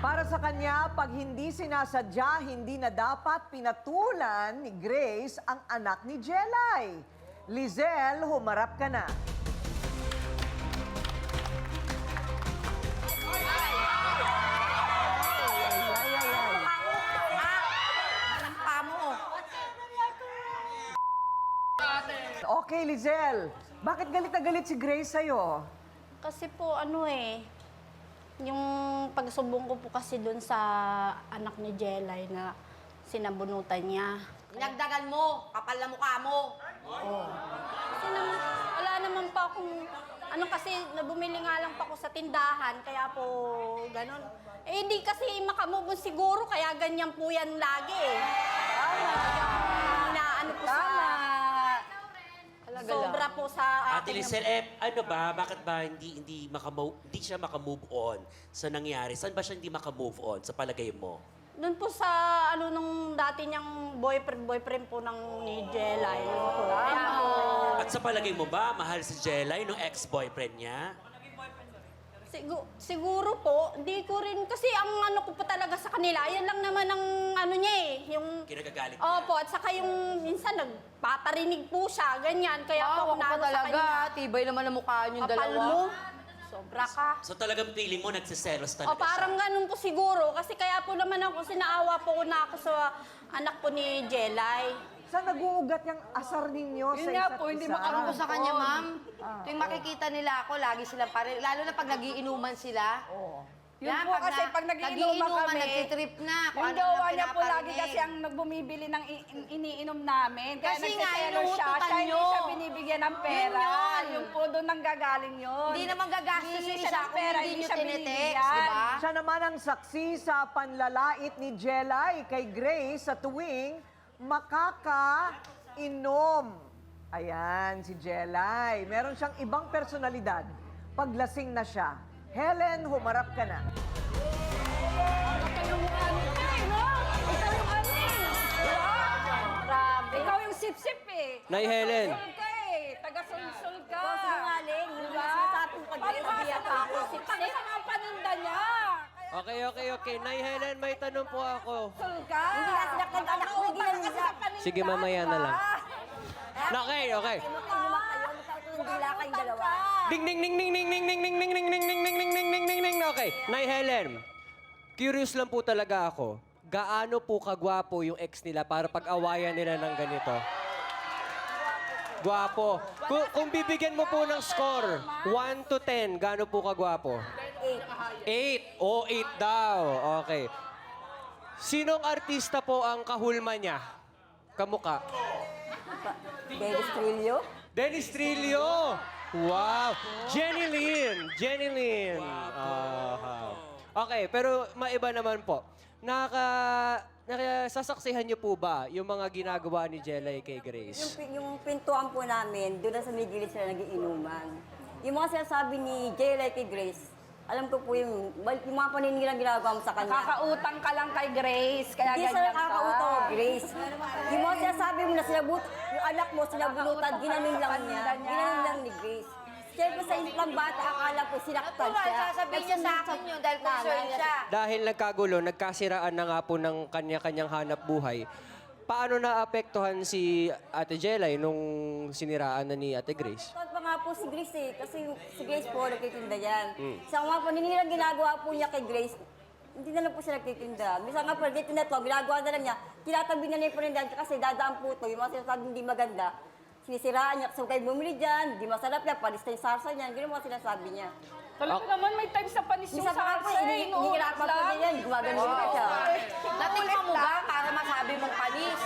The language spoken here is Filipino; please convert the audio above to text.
Para sa kanya, pag hindi sinasadya, hindi na dapat pinatulan ni Grace ang anak ni Jelay. Lizelle, humarap ka na. Okay, Lizelle. Bakit galit na galit si Grace sa'yo? Kasi po yung pagsumbong ko po kasi doon sa anak ni Jelay na sinabunutan niya. Nagdagan mo, kapal na mukha mo. Kasi naman, wala naman pa akong, kasi nabumili nga lang pa ako sa tindahan, kaya po ganun. Eh hindi kasi makamove siguro, kaya ganyan po yan lagi eh. Inaano po sa... Sobra po sa Ate Lizelle, ano ba? Bakit ba hindi siya makamove on sa nangyari? Saan ba siya hindi makamove on sa palagay mo? Doon po sa nung dati niyang boyfriend po ng ni Jelay. Kaya po, At sa palagay mo ba, mahal si Jelay nung ex-boyfriend niya? siguro po, hindi ko rin, kasi ang ko po talaga sa kanila, yan lang naman ang niya yung... Kinagagalit niya? Opo, at saka yung minsan nagpaparinig po siya, ganyan. Kaya po ako Wag pa sa talaga. kanya. Tibay naman ang mukha niyong Kapal dalawa. mo. Sobra ka. So talagang feeling mo nagsiselos O talaga parang siya? ganun po siguro, kasi kaya po naman sinaawa po na ako sa anak po ni Jelay. Saan nag-uugat yung asar ninyo sa Yun isa't nga po, hindi isa? makaroon ko sa kanya, ma'am. Tuwing makikita nila ako, lagi silang pare. Lalo na pag nagiinuman sila. Yun po kasi pag nagiinuman kami, nagtitrip na. Kung yung ano jowa lang niya po lagi pinaparinig. kasi ang nagbumibili ng iniinom namin. Kaya Kasi nga, nagsiselos siya. inuutukan Siya hindi nyo. siya binibigyan ng pera. Yun. Yung po doon nanggagaling yun. Hindi naman gagastos Hihingi yung siya isa ng kung pera, hindi hindi nyo siya tinetext, binibigyan. di ba? Siya naman ang saksi sa panlalait ni Jelay kay Grace sa tuwing makakainom. Ayan, si Jelay. Meron siyang ibang personalidad pag lasing na siya. Helen, humarap ka na. Grabe. Ikaw yung sip-sip eh. Nay Helen. Taga-sulsul ka eh. Taga-sulsul ka. Ikaw sinungaling. Yung sinasabi mo pag-iiyak ka ako, sip-sip. Taga ang paninda niya. Okay. Nay Helen, may tanong po ako. Sul ka. Hindi nga sinaktan anak ko, hindi na nila. Sige, mamaya na lang. Okay. Inuman kayo, magkakundila kayong dalawa. Ding ding ding ding ding ding ding ding ding ding ding ding ding ding ding ding ding ding. Okay. Nay Helen, curious lang po talaga ako. Gaano po kagwapo yung ex nila para pag-awayan nila ng ganito? Gwapo. Kung bibigyan mo po ng score, 1 to 10, gaano po kagwapo? 8. 8 daw. Okay. Sinong artista po ang kahulma niya? Kamuka? Dennis Trillo? Dennis Trillo! Wow! Jenny Lynn! Okay, pero maiba naman po. Sasaksihan niyo po ba yung mga ginagawa ni Jelay kay Grace? Yung pintuan po namin, doon na sa may gilid sila nagiinuman. Yung mga sinasabi ni Jelay kay Grace, alam ko po yung mga paninilang ginagawa mo sa kanya. Kakautang ka lang kay Grace, kaya Hindi sa ganyan ka. nakakauto, Grace. Yung mga sinasabi mo na yung anak mo, sinabunutan, ginanin lang niya. Ginanin lang ni Grace. Siyempre sa ibang bata, akala ko sinaktan siya. Sasabihin niya sa akin yun dahil concerned siya. Dahil nagkagulo, nagkasiraan na nga po ng kanya-kanyang hanap buhay, paano naapektuhan si Ate Jelay nung siniraan na ni Ate Grace? Tawag pa nga po si Grace eh, kasi si Grace po nagtitinda yan. Sa mga paninilang ginagawa po niya kay Grace, hindi na lang po siya nagtitinda. Minsan nga po, nagtitinda to, ginagawa na lang niya, tinatabi na niya yung panindahan kasi dadaan po to, yung mga sinasabi hindi maganda, sinisiraan niya, kasi kayo bumili dyan, di masarap yan, panis na yung sarsa niyan, ganun mga sinasabi niya. Talaga naman, may time sa panis yung Minsan pa nga po, sarsa. hindi kinakapag pa din yan, gumagano ka siya. Dating ka mo ba para masabi mong panis?